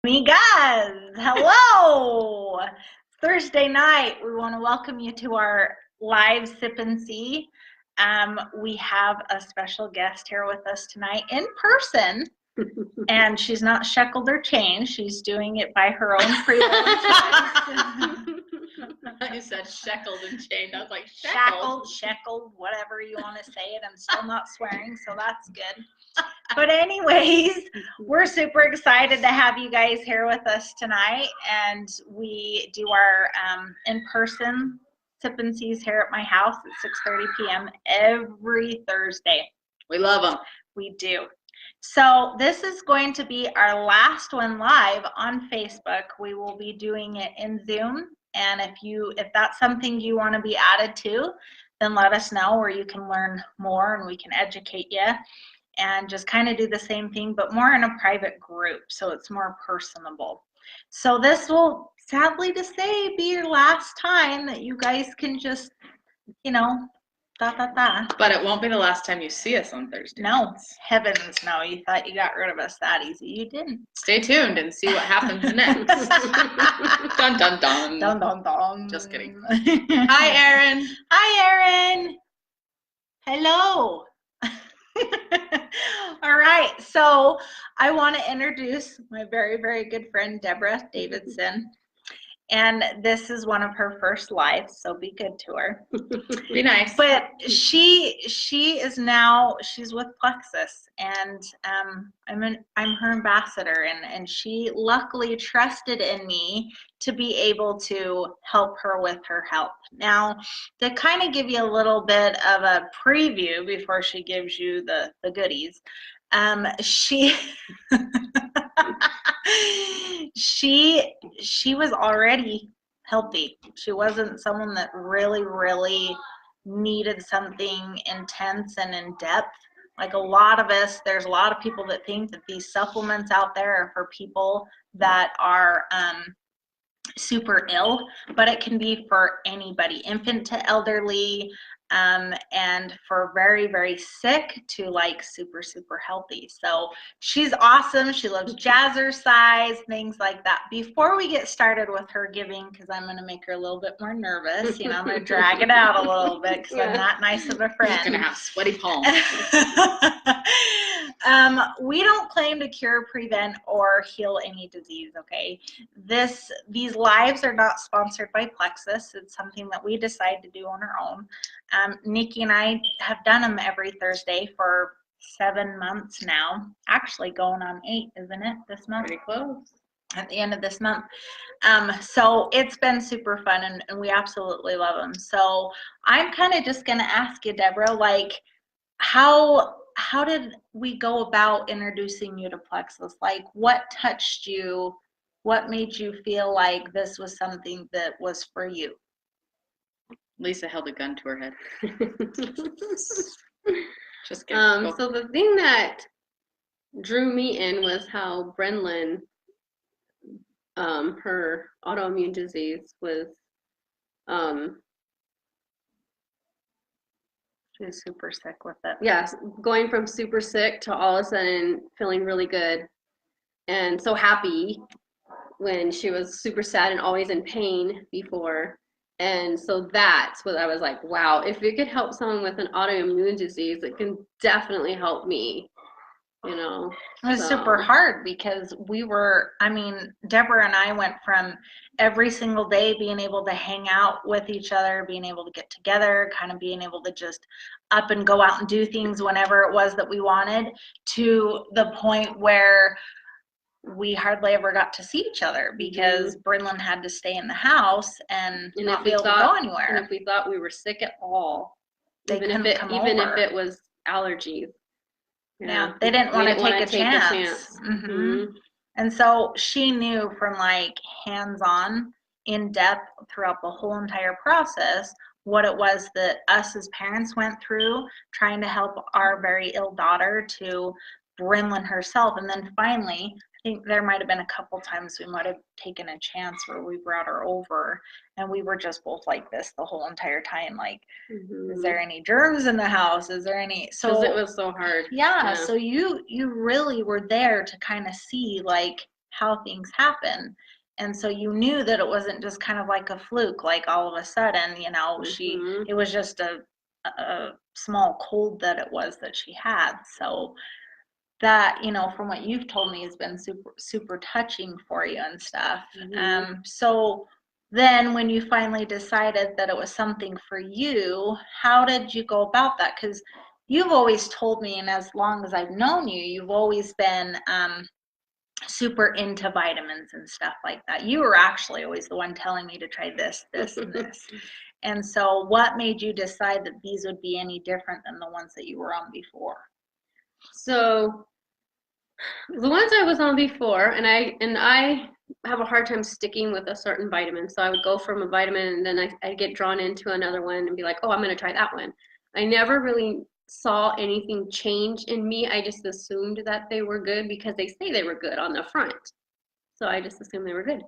Amigas, hello! Thursday night, we want to welcome you to our live Sip and See. We have a special guest here with us tonight in person, and she's not shackled or chained. She's doing it by her own free will and choice. You said shackled and chained. I was like, Shackled, whatever you want to say it. I'm still not swearing, so that's good. But anyways, we're super excited to have you guys here with us tonight, and we do our in-person Sip and Sees here at my house at 6:30 p.m. every Thursday. We love them. We do. So this is going to be our last one live on Facebook. We will be doing it in Zoom, and if that's something you want to be added to, then let us know, where you can learn more and we can educate you. And just kind of do the same thing, but more in a private group, so it's more personable. So this will, sadly to say, be your last time that you guys can just, But it won't be the last time you see us on Thursday. No, heavens no. You thought you got rid of us that easy. You didn't. Stay tuned and see what happens next. Dun, dun, dun. Dun, dun, dun. Just kidding. Hi, Erin. Hi, Erin. Hello. All right, so I want to introduce my very, very good friend, Deborah Davidson. And this is one of her first lives, so be good to her. Be nice. But she's with Plexus, and I'm her ambassador, and she luckily trusted in me to be able to help her with her health. Now, to kind of give you a little bit of a preview before she gives you the goodies, she was already healthy. She wasn't someone that really needed something intense and in depth. Like a lot of us, there's a lot of people that think that these supplements out there are for people that are super ill, but it can be for anybody, infant to elderly, and for very, very sick to like super healthy. So she's awesome. She loves jazzercise, things like that. Before we get started with her giving, because I'm going to make her a little bit more nervous, I'm going to drag it out a little bit because I'm not nice of a friend. She's going to have sweaty palms. We don't claim to cure, prevent, or heal any disease, okay? These lives are not sponsored by Plexus. It's something that we decide to do on our own. Nikki and I have done them every Thursday for 7 months now. Actually going on 8, isn't it, this month? Pretty close. At the end of this month. So it's been super fun, and we absolutely love them. So I'm kind of just going to ask you, Deborah, like, how did we go about introducing you to Plexus? Like, what touched you? What made you feel like this was something that was for you? Lisa held a gun to her head. Just kidding. So the thing that drew me in was how Brenlyn, her autoimmune disease was, she was super sick with it. Yes, going from super sick to all of a sudden feeling really good and so happy, when she was super sad and always in pain before. And so that's what I was like, wow, if it could help someone with an autoimmune disease, it can definitely help me, It was super hard because Deborah and I went from every single day being able to hang out with each other, being able to get together, kind of being able to just up and go out and do things whenever it was that we wanted, to the point where we hardly ever got to see each other because Brenlyn had to stay in the house and not be able to go anywhere. And if we thought we were sick at all, even if it was allergies, they didn't want to take a chance. Mm-hmm. And so she knew from like hands-on, in depth throughout the whole entire process what it was that us as parents went through trying to help our very ill daughter, to Brenlyn herself, and then finally I think there might have been a couple times we might have taken a chance where we brought her over and we were just both like this the whole entire time. Like, is there any germs in the house? Is there any? So it was so hard. Yeah. So you really were there to kind of see like how things happen. And so you knew that it wasn't just kind of like a fluke, like all of a sudden, you know, Mhm. it was just a small cold that it was that she had. So that, you know, from what you've told me, has been super, super touching for you and stuff. Mhm. So then when you finally decided that it was something for you, how did you go about that? Because you've always told me, and as long as I've known you, you've always been super into vitamins and stuff like that. You were actually always the one telling me to try this, this, and this. And so what made you decide that these would be any different than the ones that you were on before? So the ones I was on before, and I have a hard time sticking with a certain vitamin. So I would go from a vitamin, and then I'd get drawn into another one and be like, oh, I'm going to try that one. I never really saw anything change in me. I just assumed that they were good because they say they were good on the front. So I just assumed they were good.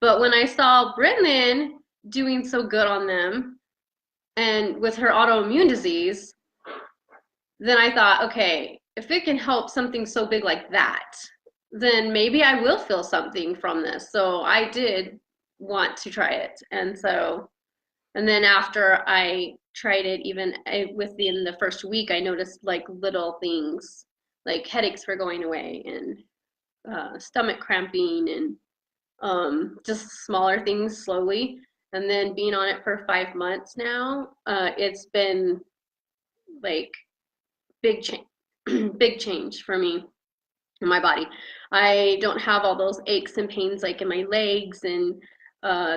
But when I saw Britman doing so good on them, and with her autoimmune disease, then I thought, okay, if it can help something so big like that, then maybe I will feel something from this. So I did want to try it. And then after I tried it, even within the first week, I noticed like little things, like headaches were going away and stomach cramping and just smaller things slowly. And then being on it for 5 months now, it's been like big change, big change for me in my body. I don't have all those aches and pains like in my legs and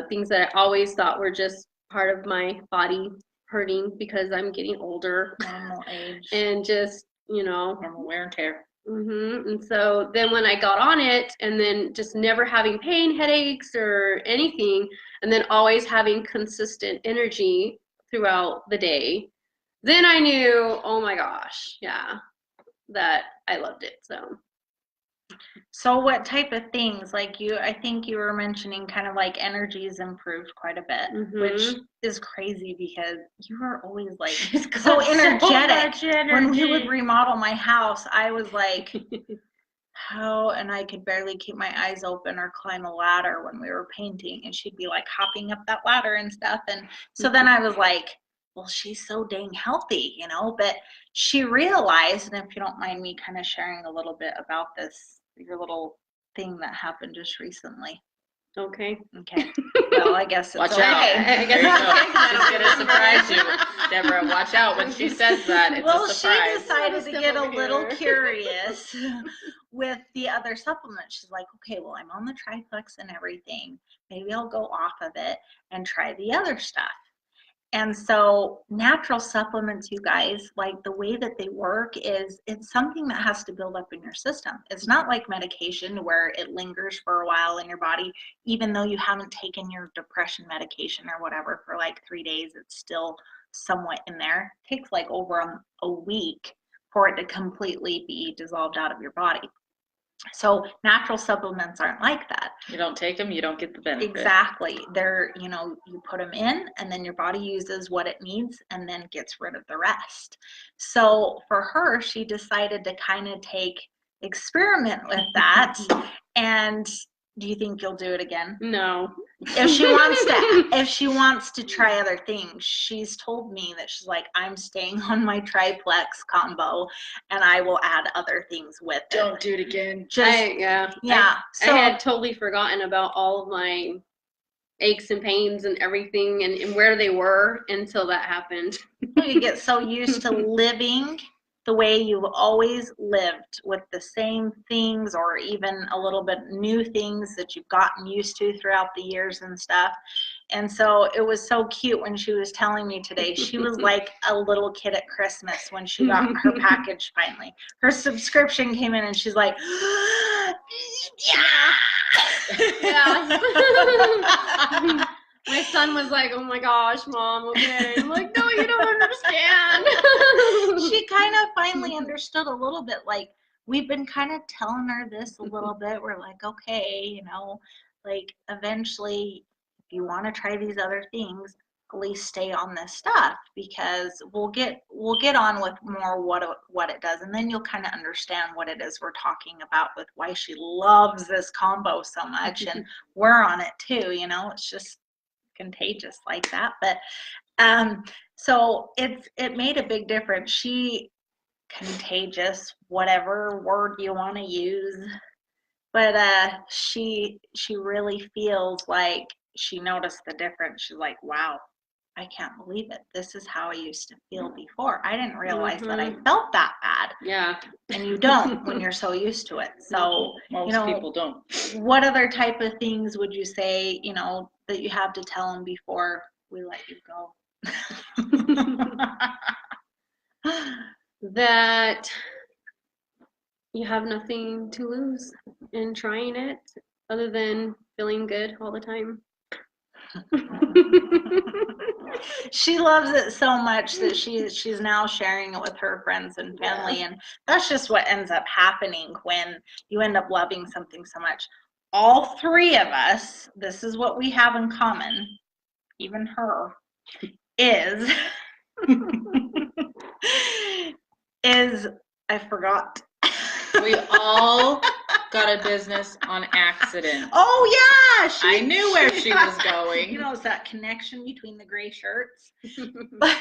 things that I always thought were just part of my body hurting because I'm getting older Normal age. and just, you know, Normal wear and tear. And so then when I got on it and then just never having pain, headaches or anything, and then always having consistent energy throughout the day, then I knew, oh my gosh, yeah, that I loved it. So what type of things, like I think you were mentioning kind of like energy's improved quite a bit, which is crazy because you were always like so energetic. When we would remodel my house, I was like, how, and I could barely keep my eyes open or climb a ladder when we were painting, and she'd be like hopping up that ladder and stuff. And so then I was like, well, she's so dang healthy, you know, but she realized, and if you don't mind me kind of sharing a little bit about this, your little thing that happened just recently. Okay. Okay. Well, I guess it's Watch okay. out. I guess she's going to surprise you. Deborah, watch out when she says that. It's well, a surprise. she decided to get a little curious with the other supplements. She's like, okay, well, I'm on the triplex and everything. Maybe I'll go off of it and try the other stuff. And so natural supplements, you guys, like the way that they work is it's something that has to build up in your system. It's not like medication where it lingers for a while in your body, even though you haven't taken your depression medication or whatever for like 3 days, it's still somewhat in there. It takes like over a week for it to completely be dissolved out of your body. So natural supplements aren't like that. You don't take them, you don't get the benefit. Exactly. They're, you know, you put them in and then your body uses what it needs and then gets rid of the rest. So for her, she decided to kind of experiment with that. And do you think you'll do it again? No. If she wants to try other things, she's told me that she's like, I'm staying on my triplex combo and I will add other things with it. Don't do it again. So I had totally forgotten about all of my aches and pains and everything and where they were until that happened. You get so used to living the way you've always lived with the same things or even a little bit new things that you've gotten used to throughout the years and stuff. And so it was so cute when she was telling me today. She was like a little kid at Christmas when she got her package finally. Her subscription came in and she's like, yeah. My son was like, oh my gosh, Mom, okay. I'm like, no, you don't understand. She kind of finally understood a little bit. Like, we've been kind of telling her this a little bit. We're like, okay, you know, like eventually if you want to try these other things, basically stay on this stuff, because we'll get on with more what it does, and then you'll kind of understand what it is we're talking about with why she loves this combo so much, and we're on it too. You know, it's just contagious like that. But so it made a big difference. Contagious, whatever word you want to use, but she really feels like she noticed the difference. She's like, wow, I can't believe it. This is how I used to feel before. I didn't realize that I felt that bad. Yeah. And you don't when you're so used to it. So most people don't. What other type of things would you say, that you have to tell them before we let you go? That you have nothing to lose in trying it other than feeling good all the time. She loves it so much that she's now sharing it with her friends and family, and that's just what ends up happening when you end up loving something so much. All three of us, this is what we have in common, even her, is I forgot. We all got a business on accident. Oh yeah, I knew where she was going. It's that connection between the gray shirts. But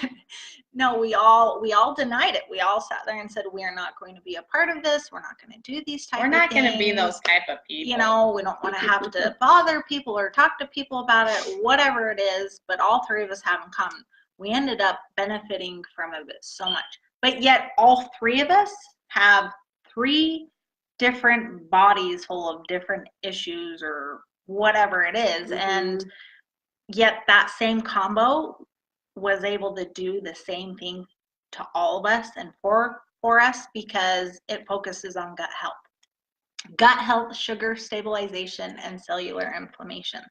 no, we all denied it. We all sat there and said, we are not going to be a part of this. We're not going to do these type of things. We're not going to be those type of people. We don't want to have to bother people or talk to people about it, whatever it is. But all three of us have in common, we ended up benefiting from it so much. But yet all three of us have 3 different bodies full of different issues or whatever it is. Mm-hmm. And yet that same combo was able to do the same thing to all of us and for us, because it focuses on gut health, sugar stabilization, and cellular inflammation.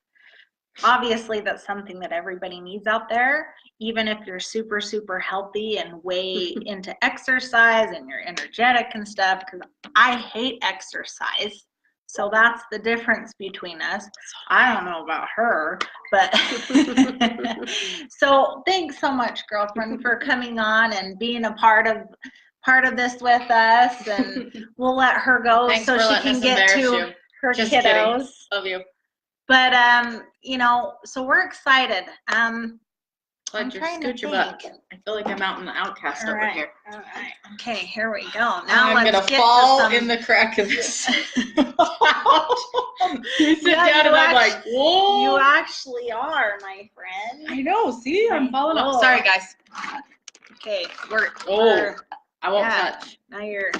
Obviously, that's something that everybody needs out there, even if you're super, super healthy and way into exercise and you're energetic and stuff, because I hate exercise. So that's the difference between us. I don't know about her, but so thanks so much, girlfriend, for coming on and being a part of this with us, and we'll let her go. Thanks so she can get to her Just kiddos. Kidding. Love you. But so we're excited. Glad you're scooch butt. I feel like I'm out in the outcast over here. All right. Okay, here we go. Now I'm let's gonna fall in the crack of this. You sit down and I'm like, whoa. You actually are, my friend. I know. See, I'm falling off. Sorry, guys. Okay, I won't touch. Now you're.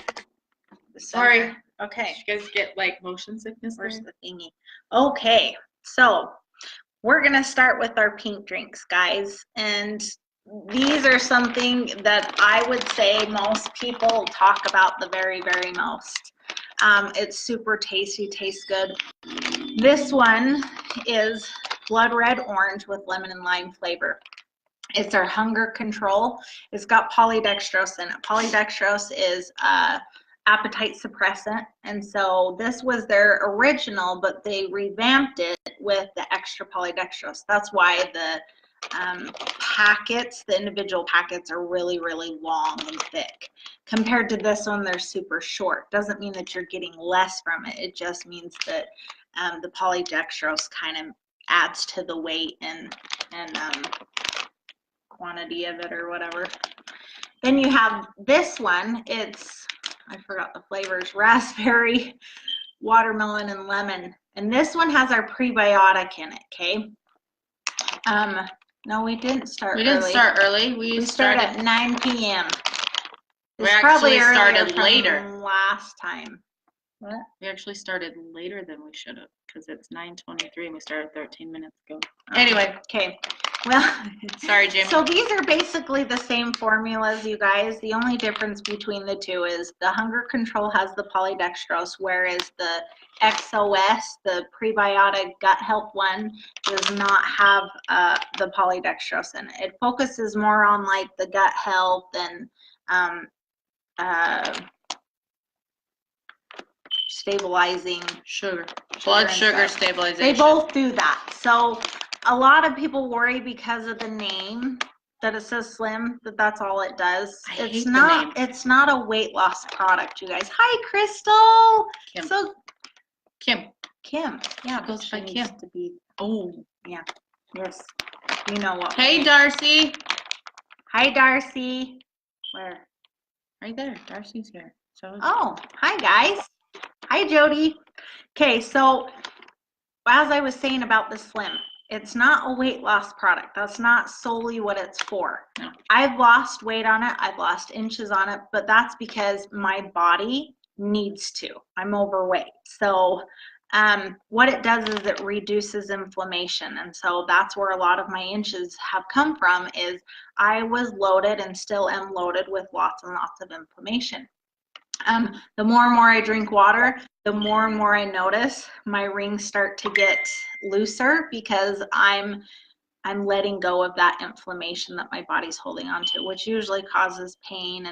Sorry. Okay. Did you guys get like motion sickness? Where's the thingy? Okay, so we're gonna start with our pink drinks, guys, and these are something that I would say most people talk about the very, very most. It's super tasty, tastes good. This one is blood red orange with lemon and lime flavor. It's our hunger control. It's got polydextrose in it. Polydextrose is appetite suppressant, and so this was their original, but they revamped it with the extra polydextrose. That's why the the individual packets are really, really long and thick. Compared to this one, they're super short. Doesn't mean that you're getting less from it. It just means that the polydextrose kind of adds to the weight and quantity of it or whatever. Then you have this one. I forgot the flavors, raspberry, watermelon, and lemon. And this one has our prebiotic in it, okay? No, we didn't start early. We didn't start early. We started at 9 p.m. We actually started later. Last time. What? We actually started later than we should have, because it's 9:23 and we started 13 minutes ago. Okay. Anyway. Okay. Well, sorry, Jamie. So these are basically the same formulas, you guys. The only difference between the two is the hunger control has the polydextrose, whereas the XOS, the prebiotic gut health one, does not have the polydextrose in it. It focuses more on like the gut health and stabilizing blood sugar stabilization. They both do that. So a lot of people worry because of the name that it says Slim, that's all it does. I It's hate the not, name. it's not a weight loss product, you guys. Hi, Crystal. Kim. So Kim. Kim, yeah, She goes she by needs Kim. to be, Oh. yes, you know what. Hey, Darcy. Hi, Darcy. Where? Right there. Darcy's here. So Oh, hi, guys. Hi, Jody. Okay, so as I was saying about the Slim, it's not a weight loss product. That's not solely what it's for. No. I've lost weight on it. I've lost inches on it, but that's because my body needs to. I'm overweight. So what it does is it reduces inflammation. And so that's where a lot of my inches have come from, is I was loaded and still am loaded with lots and lots of inflammation. The more and more I drink water, the more and more I notice my rings start to get looser because I'm letting go of that inflammation that my body's holding on to, which usually causes pain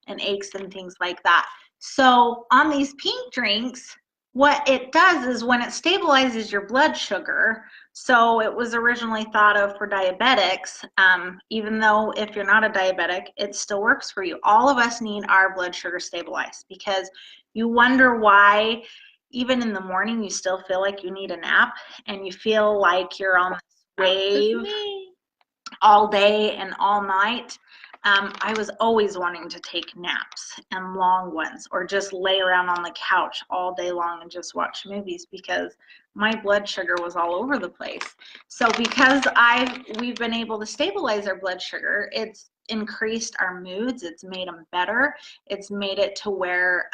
and aches and things like that. So on these pink drinks, what it does is when it stabilizes your blood sugar, so it was originally thought of for diabetics, even though if you're not a diabetic, it still works for you. All of us need our blood sugar stabilized because you wonder why even in the morning you still feel like you need a nap and you feel like you're on this wave all day and all night. I was always wanting to take naps and long ones, or just lay around on the couch all day long and just watch movies because my blood sugar was all over the place. So because we've been able to stabilize our blood sugar, it's increased our moods, it's made them better, it's made it to where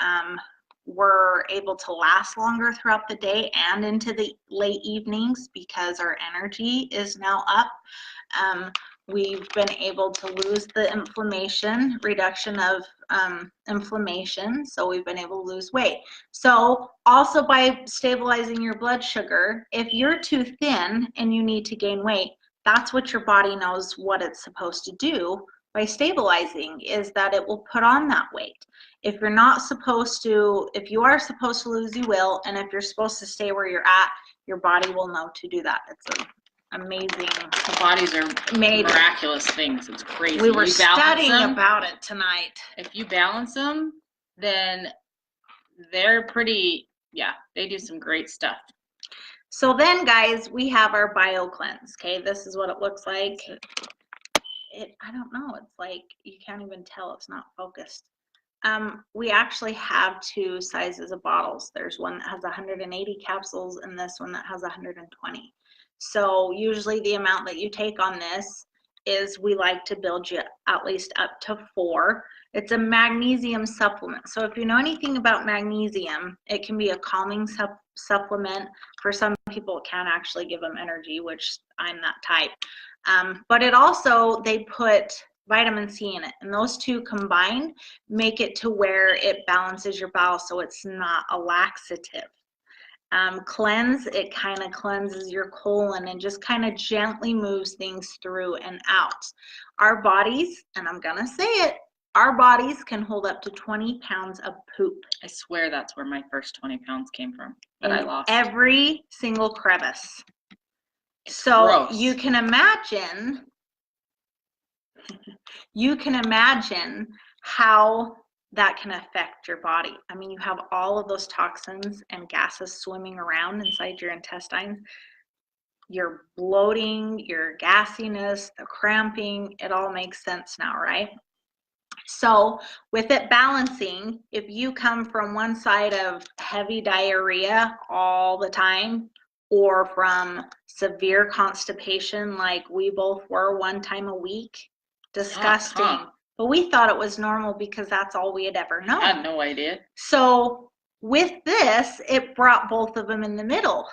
we're able to last longer throughout the day and into the late evenings because our energy is now up. We've been able to lose the inflammation, reduction of inflammation, so we've been able to lose weight. So also by stabilizing your blood sugar, if you're too thin and you need to gain weight, that's what your body knows what it's supposed to do by stabilizing, is that it will put on that weight. If you're not supposed to, if you are supposed to lose, you will, and if you're supposed to stay where you're at, your body will know to do that. It's amazing. The bodies are miraculous things. It's crazy. We were studying about it tonight. If you balance them, then they're pretty, they do some great stuff. So then, guys, we have our Bio Cleanse. Okay, this is what it looks like. I don't know. It's like you can't even tell. It's not focused. We actually have two sizes of bottles. There's one that has 180 capsules and this one that has 120. So usually the amount that you take on this is, we like to build you at least up to 4. It's a magnesium supplement. So if you know anything about magnesium, it can be a calming supplement. For some people, it can actually give them energy, which I'm that type. But it also, they put vitamin C in it, and those two combined make it to where it balances your bowel, so it's not a laxative. Cleanse, it kind of cleanses your colon and just kind of gently moves things through and out. Our bodies, and I'm gonna say it, our bodies can hold up to 20 pounds of poop. I swear that's where my first 20 pounds came from that I lost. Every single crevice. It's so gross. You can imagine how that can affect your body. I mean, you have all of those toxins and gases swimming around inside your intestines. Your bloating, your gassiness, the cramping, it all makes sense now, right? So with it balancing, if you come from one side of heavy diarrhea all the time, or from severe constipation like we both were one time a week, disgusting. But we thought it was normal because that's all we had ever known. I had no idea. So with this, it brought both of them in the middle,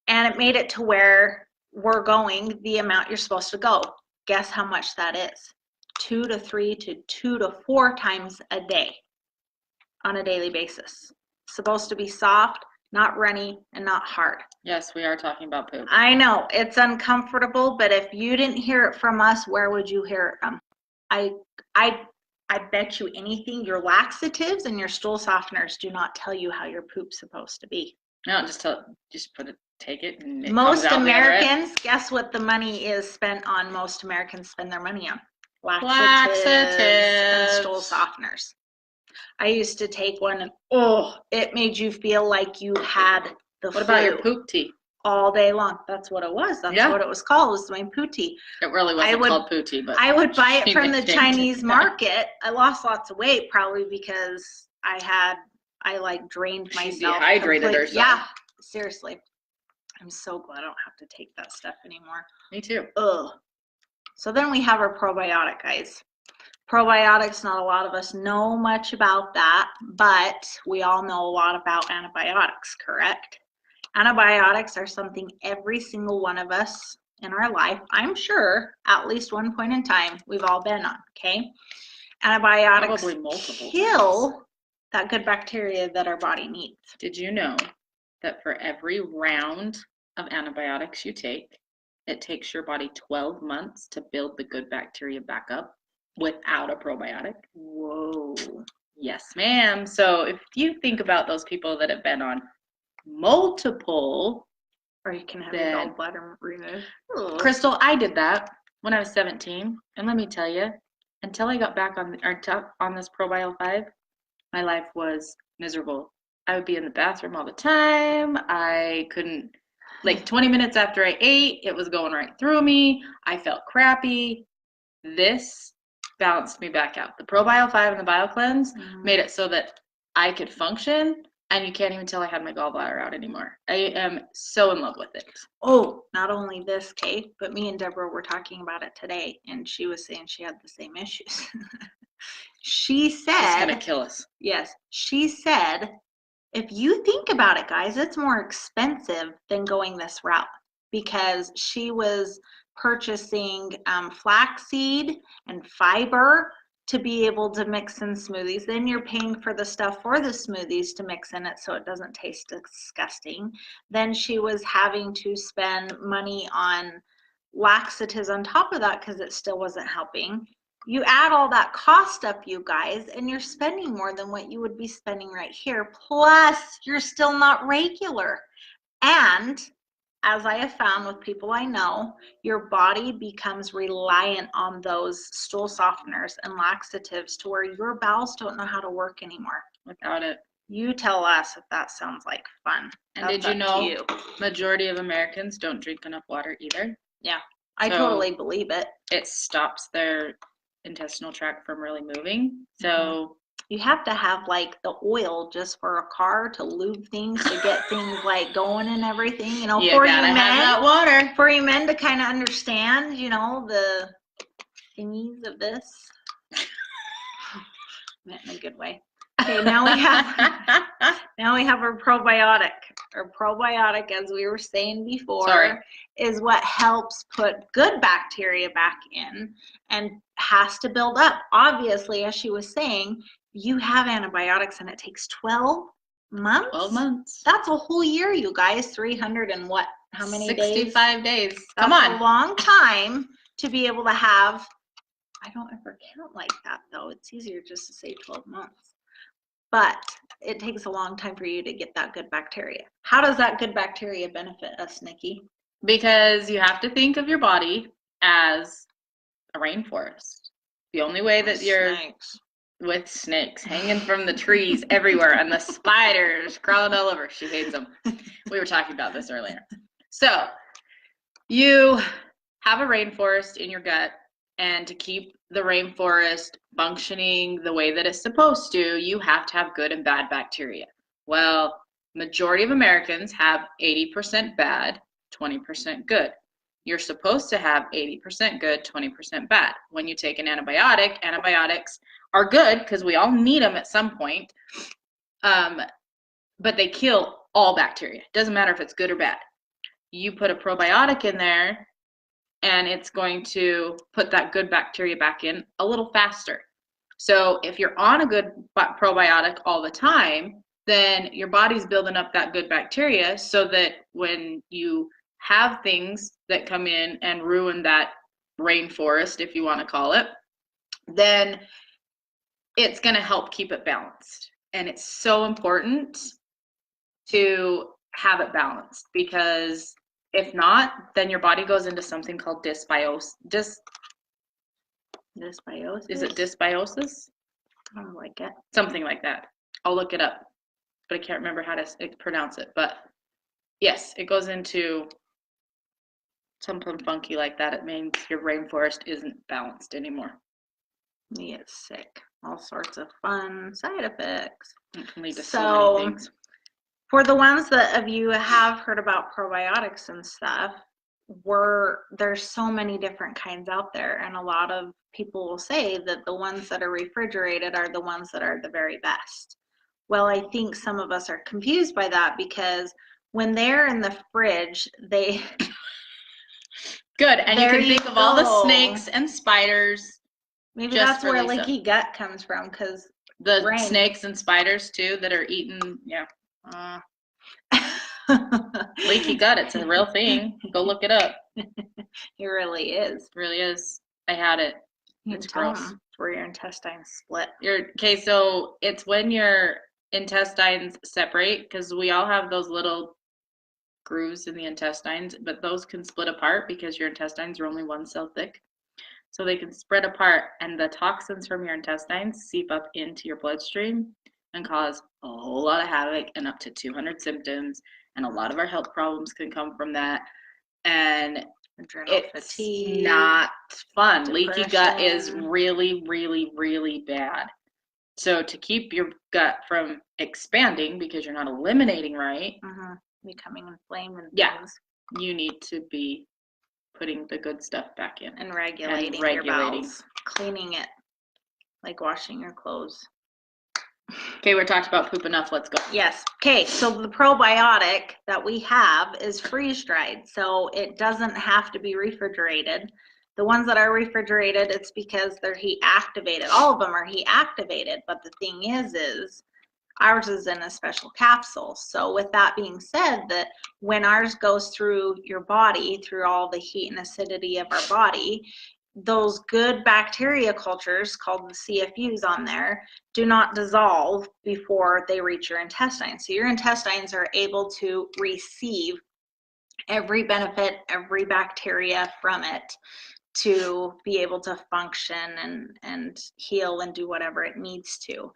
and it made it to where we're going the amount you're supposed to go. Guess how much that is? 2 to 3 to 2 to 4 times a day on a daily basis. Supposed to be soft, not runny, and not hard. Yes, we are talking about poop. I know, it's uncomfortable, but if you didn't hear it from us, where would you hear it from? I bet you anything, your laxatives and your stool softeners do not tell you how your poop's supposed to be. No, just put it take it and it Most comes out the other end. Americans, guess what the money is spent on? Most Americans spend their money on laxatives and stool softeners. I used to take one and it made you feel like you had the What flu about your poop tea? all day long. That's what it was. That's what it was called. It was my poo tea. It really wasn't called poo tea, but I would buy it from the nicknamed it Chinese that. market. I lost lots of weight probably because I like drained She myself. dehydrated herself. Yeah, seriously. I'm so glad I don't have to take that stuff anymore. Me too. Ugh. So then we have our probiotic, guys. Probiotics, not a lot of us know much about that, but we all know a lot about antibiotics, correct? Antibiotics are something every single one of us in our life, I'm sure, at least one point in time, we've all been on, okay? Antibiotics Probably multiple kill times. that good bacteria that our body needs. Did you know that for every round of antibiotics you take, it takes your body 12 months to build the good bacteria back up without a probiotic? Whoa. Yes, ma'am. So if you think about those people that have been on multiple, Or you can have your then gallbladder removed. Crystal, I did that when I was 17, and let me tell you, until I got back on this ProBio 5, my life was miserable. I would be in the bathroom all the time. I couldn't, like 20 minutes after I ate, it was going right through me. I felt crappy. This balanced me back out. The ProBio 5 and the BioCleanse made it so that I could function, and you can't even tell I had my gallbladder out anymore. I am so in love with it. Oh, not only this, Kate, but me and Deborah were talking about it today, and she was saying she had the same issues. She said, It's gonna kill us. yes, she said, if you think about it, guys, it's more expensive than going this route because she was purchasing flaxseed and fiber to be able to mix in smoothies. Then you're paying for the stuff for the smoothies to mix in it so it doesn't taste disgusting. Then she was having to spend money on laxatives on top of that because it still wasn't helping. You add all that cost up, you guys, and you're spending more than what you would be spending right here. Plus, you're still not regular. And as I have found with people I know, your body becomes reliant on those stool softeners and laxatives to where your bowels don't know how to work anymore. Without it. You tell us if that sounds like fun. And That's did you up to know you. majority of Americans don't drink enough water either? Yeah, I So totally believe it. it stops their intestinal tract from really moving. So You have to have like the oil just for a car to lube things to get things like going and everything, you know, you for you gotta have that men, water. for you men to kind of understand, you know, the thingies of this. Meant in a good way. Okay, now we have our probiotic. Our probiotic, as we were saying before, is what helps put good bacteria back in and has to build up. Obviously, as she was saying, you have antibiotics and it takes 12 months. 12 months. That's a whole year, you guys. 300 and what? How many days? 65 days. That's Come on. a long time to be able to have. I don't ever count like that, though. It's easier just to say 12 months. But it takes a long time for you to get that good bacteria. How does that good bacteria benefit us, Nikki? Because you have to think of your body as a rainforest. The only way that you're with snakes hanging from the trees everywhere and the spiders crawling all over. She hates them. We were talking about this earlier. So you have a rainforest in your gut, and to keep the rainforest functioning the way that it's supposed to, you have to have good and bad bacteria. Well, majority of Americans have 80% bad, 20% good. You're supposed to have 80% good, 20% bad. When you take an antibiotic, antibiotics are good because we all need them at some point, but they kill all bacteria. Doesn't matter if it's good or bad. You put a probiotic in there, and it's going to put that good bacteria back in a little faster. So if you're on a good probiotic all the time, then your body's building up that good bacteria so that when you have things that come in and ruin that rainforest, if you want to call it, then it's going to help keep it balanced. And it's so important to have it balanced, because if not, then your body goes into something called dysbiosis. Dysbiosis? Is it dysbiosis? I don't like it. Something like that. I'll look it up, but I can't remember how to pronounce it. But yes, it goes into something funky like that. It means your rainforest isn't balanced anymore. You get sick. All sorts of fun side effects. It can lead to so many things. For the ones that of you have heard about probiotics and stuff, there's so many different kinds out there, and a lot of people will say that the ones that are refrigerated are the ones that are the very best. Well, I think some of us are confused by that, because when they're in the fridge, they good, and you can think of all the snakes and spiders. Maybe that's where leaky gut comes from, because the snakes and spiders too that are eating. Yeah. Leaky gut, it's a real thing. Go look it up. It really is. It really is. I had it. It's gross. It's where your intestines split. Okay, so it's when your intestines separate, because we all have those little grooves in the intestines, but those can split apart because your intestines are only one cell thick. So they can spread apart, and the toxins from your intestines seep up into your bloodstream and cause a whole lot of havoc and up to 200 symptoms. And a lot of our health problems can come from that. And it's not fun. Depression. Leaky gut is really, really, really bad. So to keep your gut from expanding, because you're not eliminating right, becoming inflamed and things, you need to be putting the good stuff back in. And regulating your bowels. Cleaning it, like washing your clothes. Okay, we're talked about poop enough. Let's go. Yes. Okay, so the probiotic that we have is freeze-dried, so it doesn't have to be refrigerated. The ones that are refrigerated, it's because they're heat activated. All of them are heat activated, but the thing is ours is in a special capsule. So with that being said, that when ours goes through your body, through all the heat and acidity of our body, those good bacteria cultures called the CFUs on there do not dissolve before they reach your intestines. So your intestines are able to receive every benefit, every bacteria from it to be able to function and heal and do whatever it needs to.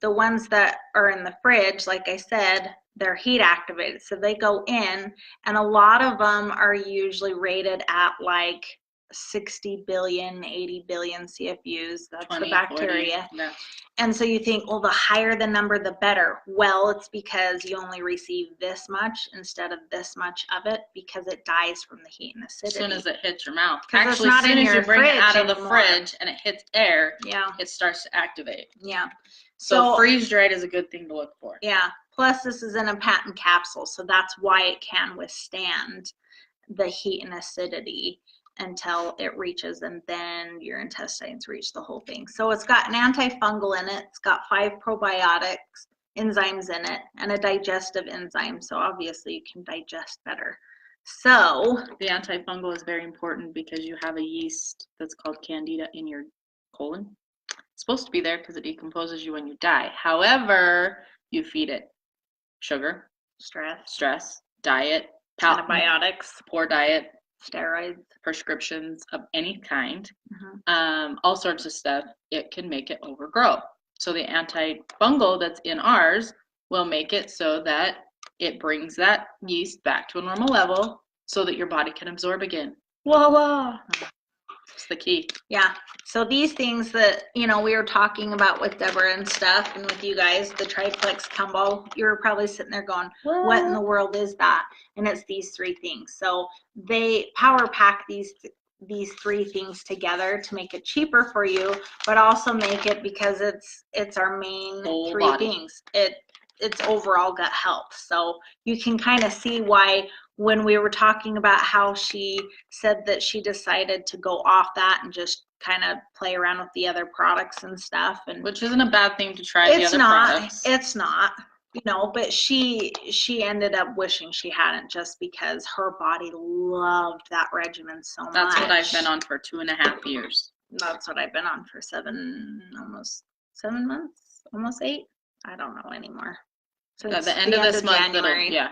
The ones that are in the fridge, like I said, they're heat activated. So they go in, and a lot of them are usually rated at like 60 billion, 80 billion CFUs. That's 20, the bacteria. 40, yeah. And so you think, well, the higher the number, the better. Well, it's because you only receive this much instead of this much of it, because it dies from the heat and acidity. As soon as it hits your mouth. Actually, as soon as you bring it out of the fridge and it hits air, it starts to activate. Yeah. So freeze-dried is a good thing to look for. Yeah. Plus, this is in a patent capsule, so that's why it can withstand the heat and acidity until it reaches, and then your intestines reach the whole thing. So it's got an antifungal in it. It's got 5 probiotics enzymes in it, and a digestive enzyme. So obviously you can digest better. So the antifungal is very important because you have a yeast that's called Candida in your colon. It's supposed to be there because it decomposes you when you die. However, you feed it sugar, stress, diet, antibiotics, poor diet, steroids, prescriptions of any kind, all sorts of stuff. It can make it overgrow. So the antifungal that's in ours will make it so that it brings that yeast back to a normal level so that your body can absorb again. Voila! It's the key. Yeah. So these things that, we were talking about with Deborah and stuff, and with you guys, the triplex combo, you were probably sitting there going, what in the world is that? And it's these 3 things. So they power pack these 3 things together to make it cheaper for you, but also make it, because it's our main whole 3 body. Things. It's overall gut health. So you can kind of see why when we were talking about how she said that she decided to go off that and just kind of play around with the other products and stuff. And which isn't a bad thing to try the other products. It's not, but she ended up wishing she hadn't, just because her body loved that regimen so much. That's what I've been on for 2.5 years. That's what I've been on for almost 7 months, almost 8. I don't know anymore. So At it's the end of this month, January. yeah.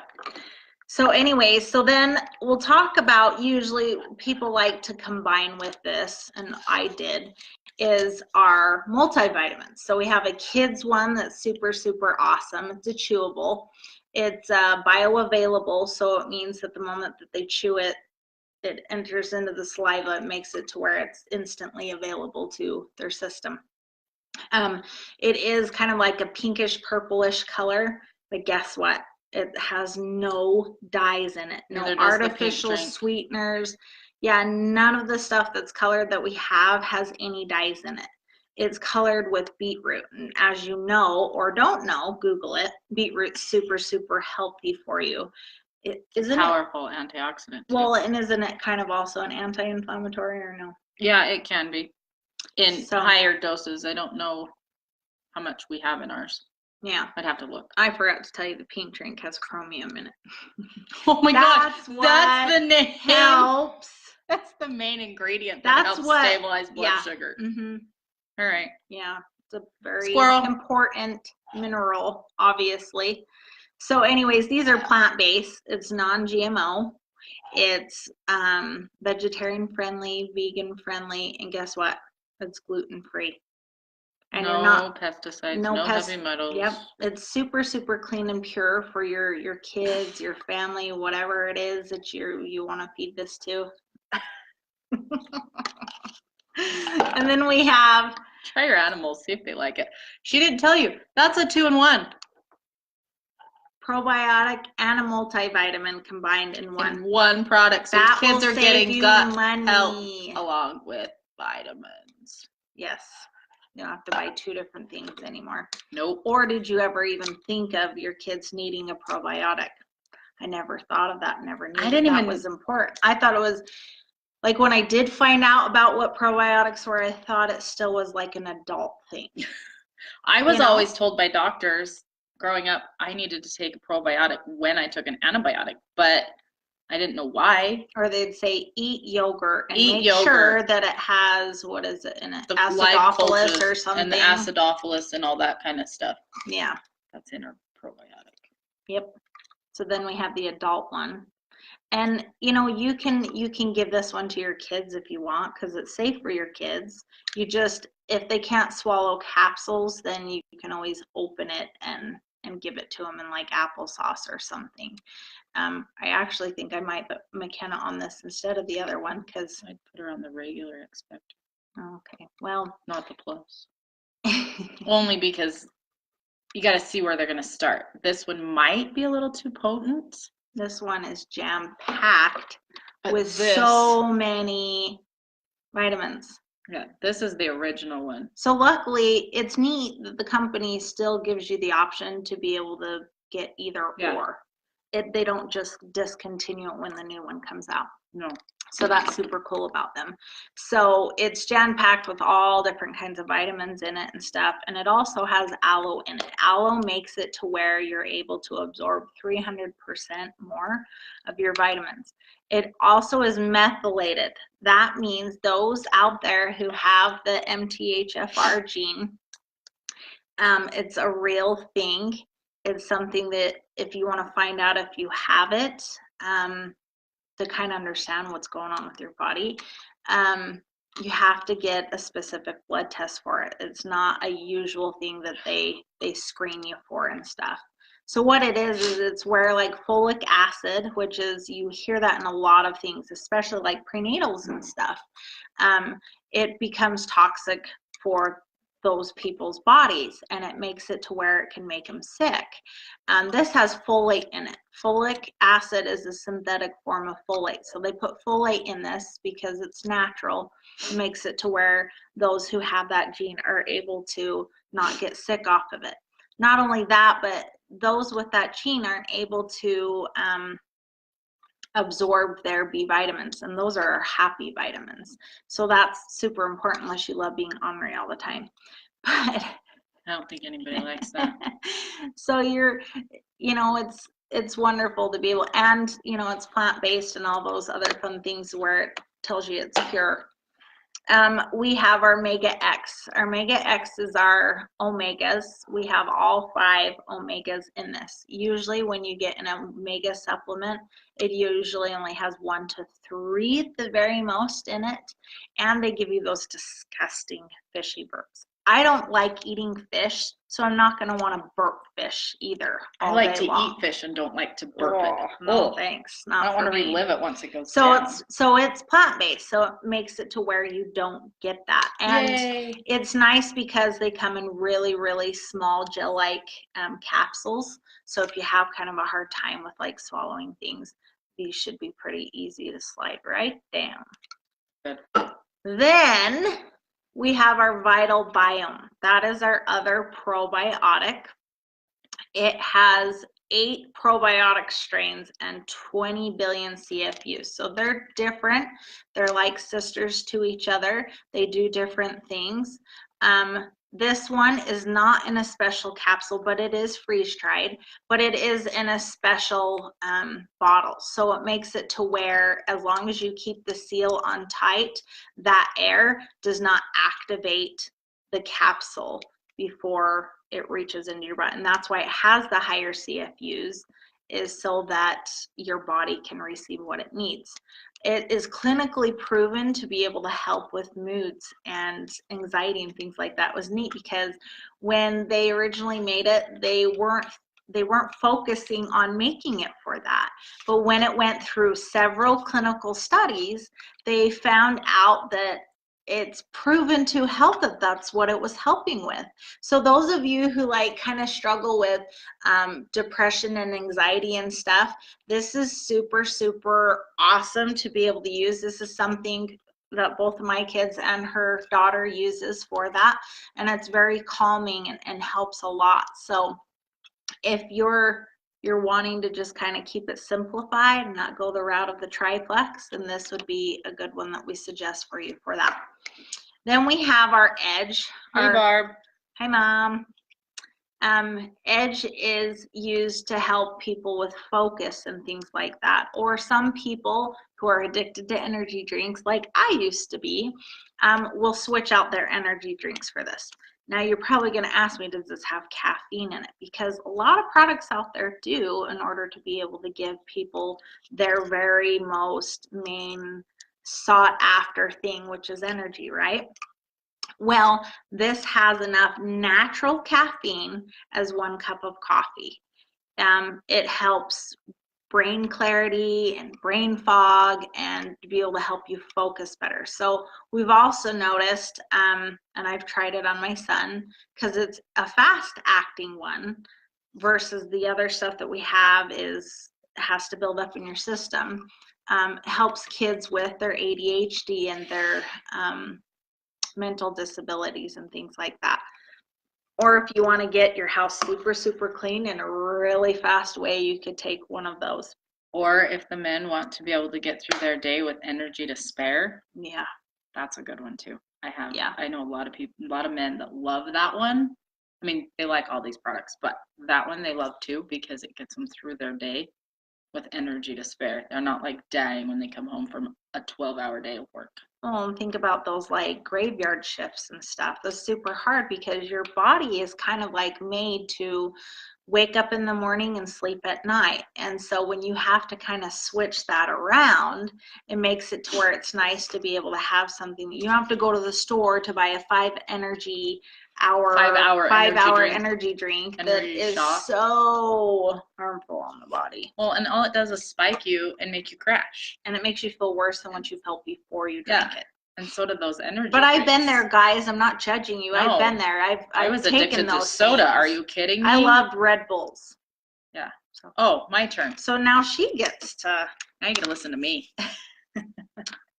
So anyway, so then we'll talk about, usually people like to combine with this, and I did, is our multivitamins. So we have a kids one that's super, super awesome. It's a chewable. It's bioavailable, so it means that the moment that they chew it, it enters into the saliva. It makes it to where it's instantly available to their system. It is kind of like a pinkish purplish color, but guess what? It has no dyes in it, no artificial sweeteners. Yeah, none of the stuff that's colored that we have has any dyes in it. It's colored with beetroot. And as you know or don't know, Google it. Beetroot's super, super healthy for you. Isn't powerful antioxidant too. Well, and isn't it kind of also an anti-inflammatory, or no? Yeah, it can be. In higher doses. I don't know how much we have in ours. Yeah. I'd have to look. I forgot to tell you the pink drink has chromium in it. Oh my gosh. That's the name. Helps. That's the main ingredient that helps stabilize blood sugar. Mm-hmm. All right. Yeah. It's a very important mineral, obviously. So anyways, these are plant-based. It's non-GMO. It's vegetarian friendly, vegan friendly, and guess what? It's gluten-free. And no pesticides, no heavy metals. Yep. It's super, super clean and pure for your kids, your family, whatever it is that you want to feed this to. And then we have, try your animals, see if they like it. She didn't tell you. That's a 2-in-1. Probiotic and a multivitamin combined in one product. So that kids are getting gut health money along with vitamins. Yes. You don't have to buy 2 different things anymore. Nope. Or did you ever even think of your kids needing a probiotic? I never thought of that. Never knew that was important. I thought it was like, when I did find out about what probiotics were, I thought it still was like an adult thing. I was always told by doctors growing up I needed to take a probiotic when I took an antibiotic, but I didn't know why. Or they'd say eat yogurt and make sure that it has, what is it in it? The acidophilus or something. And the acidophilus and all that kind of stuff. Yeah. That's in our probiotic. Yep. So then we have the adult one. And you can give this one to your kids if you want, because it's safe for your kids. You just, if they can't swallow capsules, then you can always open it and give it to them in like applesauce or something. I actually think I might put McKenna on this instead of the other one, because I'd put her on the regular expector. Okay, well, not the plus. Only because you got to see where they're going to start. This one might be a little too potent. This one is jam-packed with so many vitamins. Yeah, this is the original one. So luckily, it's neat that the company still gives you the option to be able to get either or. They don't just discontinue it when the new one comes out. No. So that's super cool about them. So it's jam-packed with all different kinds of vitamins in it and stuff. And it also has aloe in it. Aloe makes it to where you're able to absorb 300% more of your vitamins. It also is methylated. That means those out there who have the MTHFR gene, it's a real thing. It's something that if you want to find out if you have it, to kind of understand what's going on with your body, you have to get a specific blood test for it. It's not a usual thing that they screen you for and stuff. So what it is it's where like folic acid, which is, you hear that in a lot of things, especially like prenatals and stuff, it becomes toxic for those people's bodies, and it makes it to where it can make them sick. This has folate in it. Folic acid is a synthetic form of folate. So they put folate in this because it's natural. It makes it to where those who have that gene are able to not get sick off of it. Not only that, but those with that gene aren't able to absorb their B vitamins, and those are happy vitamins. So that's super important unless you love being ornery all the time. But I don't think anybody likes that. So it's wonderful to be able, and it's plant-based and all those other fun things where it tells you it's pure. We have our Omega X. Our Omega X is our omegas. We have all 5 omegas in this. Usually when you get an omega supplement, it usually only has 1 to 3 at the very most in it. And they give you those disgusting fishy burps. I don't like eating fish, so I'm not going to want to burp fish either. I like to eat fish and don't like to burp it. No, thanks. I don't want to relive it once it goes down. So it's plant-based, so it makes it to where you don't get that. And Yay. It's nice because they come in really, really small gel-like capsules. So if you have kind of a hard time with like swallowing things, these should be pretty easy to slide right down. Good. Then we have our Vital Biome. That is our other probiotic. It has 8 probiotic strains and 20 billion CFUs. So they're different. They're like sisters to each other. They do different things. This one is not in a special capsule, but it is freeze-dried, but it is in a special bottle. So it makes it to where as long as you keep the seal on tight, that air does not activate the capsule before it reaches into your butt. And that's why it has the higher CFUs, is so that your body can receive what it needs. It is clinically proven to be able to help with moods and anxiety and things like that. It was neat because when they originally made it, they weren't focusing on making it for that. But when it went through several clinical studies, they found out that it's proven to help, that's what it was helping with. So those of you who like kind of struggle with depression and anxiety and stuff, this is super, super awesome to be able to use. This is something that both of my kids and her daughter uses for that. And it's very calming and helps a lot. So if you're wanting to just kind of keep it simplified and not go the route of the triplex, then this would be a good one that we suggest for you for that. Then we have our Edge. Hi, Barb. Hi, Mom. Edge is used to help people with focus and things like that. Or some people who are addicted to energy drinks, like I used to be, will switch out their energy drinks for this. Now you're probably going to ask me, does this have caffeine in it? Because a lot of products out there do, in order to be able to give people their very most main sought after thing, which is energy, right? Well, this has enough natural caffeine as 1 cup of coffee. It helps brain clarity and brain fog and to be able to help you focus better. So we've also noticed, and I've tried it on my son, because it's a fast acting one versus the other stuff that we have has to build up in your system. Helps kids with their ADHD and their mental disabilities and things like that. Or if you want to get your house super, super clean in a really fast way, you could take one of those. Or if the men want to be able to get through their day with energy to spare, yeah, that's a good one too. I know a lot of people, a lot of men that love that one. I mean, they like all these products, but that one they love too because it gets them through their day with energy to spare. They're not like dying when they come home from a 12-hour day of work. Oh, and think about those like graveyard shifts and stuff. That's super hard because your body is kind of like made to wake up in the morning and sleep at night. And so when you have to kind of switch that around, it makes it to where it's nice to be able to have something. You don't have to go to the store to buy a 5-hour energy drink that is so harmful on the body. Well, and all it does is spike you and make you crash. And it makes you feel worse than what you felt before you drank it. And so did those energy But drinks. I've been there, guys. I'm not judging you. No, I've been there. I was addicted to soda. Things. Are you kidding me? I loved Red Bulls. Yeah. So. Oh, my turn. So now she gets to. Now you get to listen to me.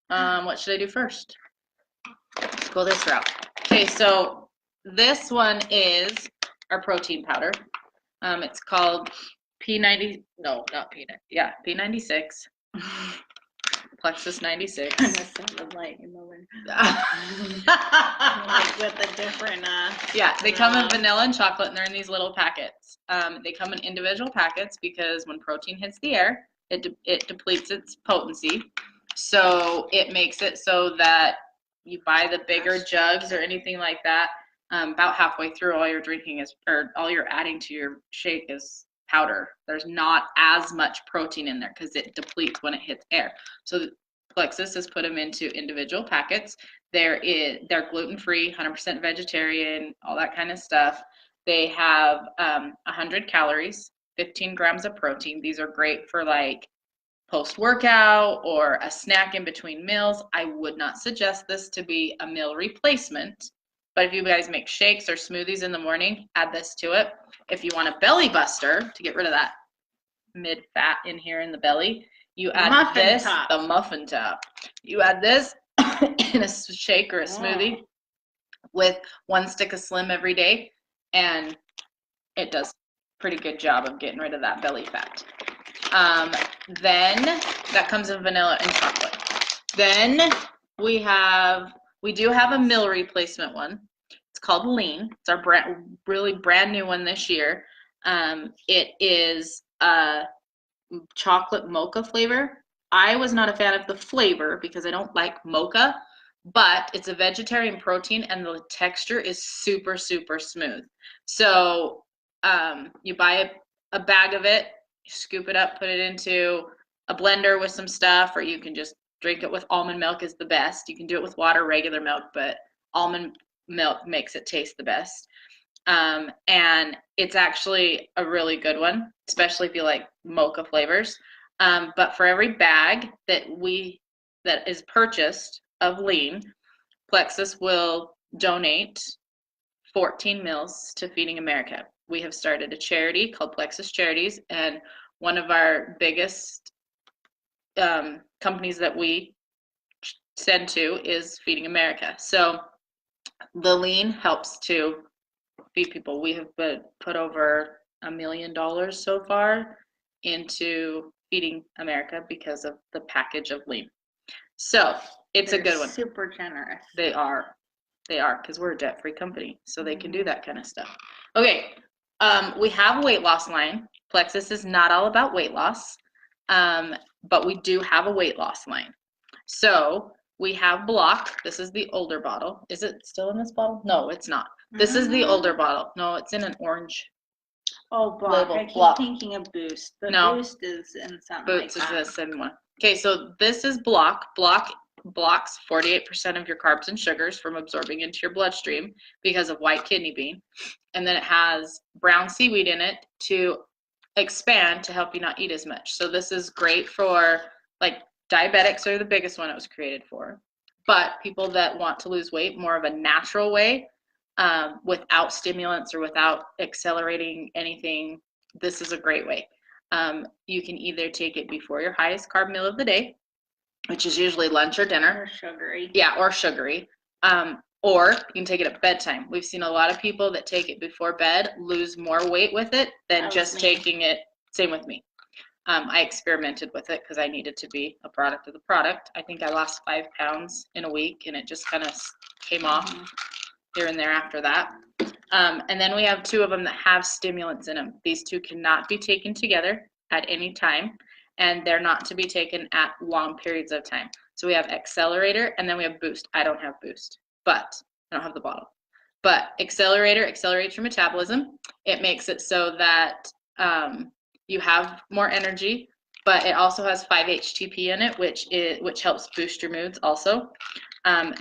What should I do first? Let's go this route. Okay, so this one is our protein powder. It's called P90. No, not P90. Yeah, P96. Plexus 96. Like with a different yeah, they come in vanilla and chocolate, and they're in these little packets. They come in individual packets because when protein hits the air, it depletes its potency. So it makes it so that you buy the bigger jugs or anything like that, about halfway through, all you're drinking is, or all you're adding to your shake is powder. There's not as much protein in there because it depletes when it hits air. So Plexus has put them into individual packets. They're gluten-free, 100% vegetarian, all that kind of stuff. They have 100 calories, 15 grams of protein. These are great for like post-workout or a snack in between meals. I would not suggest this to be a meal replacement, but if you guys make shakes or smoothies in the morning, add this to it. If you want a belly buster to get rid of that mid-fat in here in the belly, you add the muffin top. You add this in a shake or a smoothie with 1 stick of Slim every day, and it does a pretty good job of getting rid of that belly fat. Then that comes in vanilla and chocolate. Then we do have a meal replacement one. It's called Lean. It's our really brand new one this year. It is a chocolate mocha flavor. I was not a fan of the flavor because I don't like mocha, but it's a vegetarian protein and the texture is super, super smooth. So you buy a bag of it, you scoop it up, put it into a blender with some stuff, or you can just drink it with almond milk is the best. You can do it with water, regular milk, but almond milk makes it taste the best. And it's actually a really good one, especially if you like mocha flavors. But for every bag that is purchased of Lean, Plexus will donate 14 meals to Feeding America. We have started a charity called Plexus Charities, and one of our biggest companies that we send to is Feeding America. So the Lean helps to feed people. We have put over $1 million so far into Feeding America because of the package of Lean. So it's a good one. Super generous. They are, because we're a debt-free company, so they can do that kind of stuff. Okay, we have a weight loss line. Plexus is not all about weight loss, but we do have a weight loss line. So we have Block. This is the older bottle. Is it still in this bottle? No, it's not. This is the older bottle. No, it's in an orange. Oh, Block. I keep thinking of Boost. The Boost is in something Boost like that. Is the same one. Okay, so this is Block. Block blocks 48% of your carbs and sugars from absorbing into your bloodstream because of white kidney bean. And then it has brown seaweed in it to expand to help you not eat as much. So this is great for, like, diabetics are the biggest one it was created for. But people that want to lose weight more of a natural way, without stimulants or without accelerating anything, this is a great way. You can either take it before your highest carb meal of the day, which is usually lunch or dinner. Or sugary. Yeah, or sugary. Or you can take it at bedtime. We've seen a lot of people that take it before bed lose more weight with it than just taking it. Same with me. I experimented with it because I needed to be a product of the product. I think I lost 5 pounds in a week, and it just kind of came off here and there after that. And then we have 2 of them that have stimulants in them. These 2 cannot be taken together at any time, and they're not to be taken at long periods of time. So we have Accelerator, and then we have Boost. I don't have Boost, but I don't have the bottle. But Accelerator accelerates your metabolism. It makes it so that you have more energy, but it also has 5-HTP in it, which helps boost your moods also.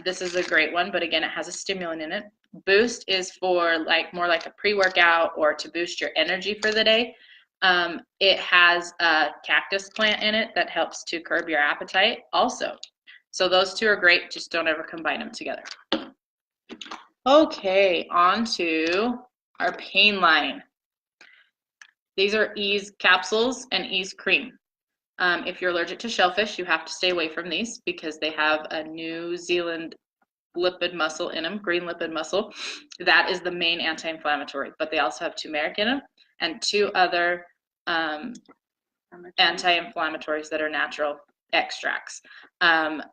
This is a great one, but again, it has a stimulant in it. Boost is for more like a pre-workout or to boost your energy for the day. It has a cactus plant in it that helps to curb your appetite also. So those 2 are great, just don't ever combine them together. Okay, on to our pain line. These are Ease capsules and Ease cream. If you're allergic to shellfish, you have to stay away from these because they have a New Zealand lipid mussel in them, green lipid mussel. That is the main anti-inflammatory, but they also have turmeric in them and 2 other anti-inflammatories that are natural extracts.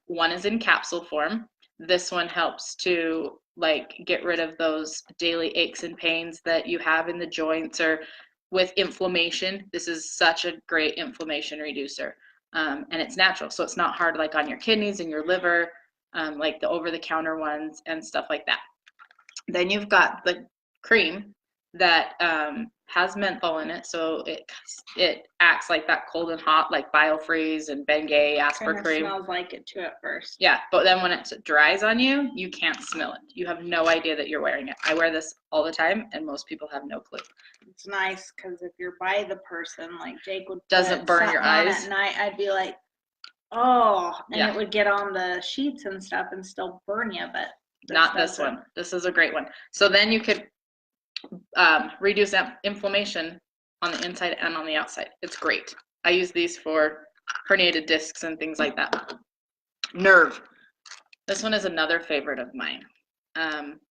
One is in capsule form. This one helps to get rid of those daily aches and pains that you have in the joints or with inflammation. This is such a great inflammation reducer. And it's natural, so it's not hard on your kidneys and your liver. like the over-the-counter ones and stuff like that. Then you've got the cream that has menthol in it, so it acts like that cold and hot, like Biofreeze and Bengay, Asper cream. Smells like it too at first. Yeah, but then when it dries on you, you can't smell it. You have no idea that you're wearing it. I wear this all the time, and most people have no clue. It's nice because if you're by the person, like Jake would doesn't burn your eyes at night, I'd be like, oh, and it would get on the sheets and stuff and still burn you, but not this one. This is a great one. So then you could reduce inflammation on the inside and on the outside. It's great. I use these for herniated discs and things like that. Nerve. This one is another favorite of mine.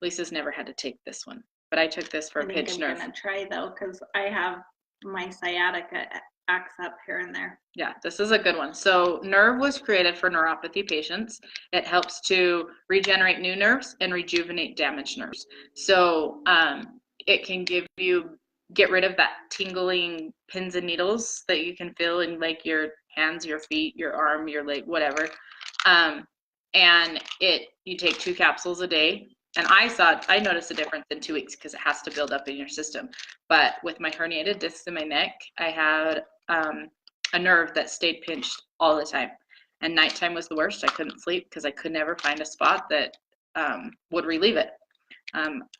Lisa's never had to take this one, but I took this for a pinched nerve. I'm gonna try though, because I have my sciatica acts up here and there. Yeah, this is a good one. So Nerve was created for neuropathy patients. It helps to regenerate new nerves and rejuvenate damaged nerves. So it can get rid of that tingling pins and needles that you can feel in like your hands, your feet, your arm, your leg, whatever. And you take 2 capsules a day. And I noticed a difference in 2 weeks because it has to build up in your system. But with my herniated discs in my neck, I had a nerve that stayed pinched all the time. And nighttime was the worst. I couldn't sleep because I could never find a spot that would relieve it.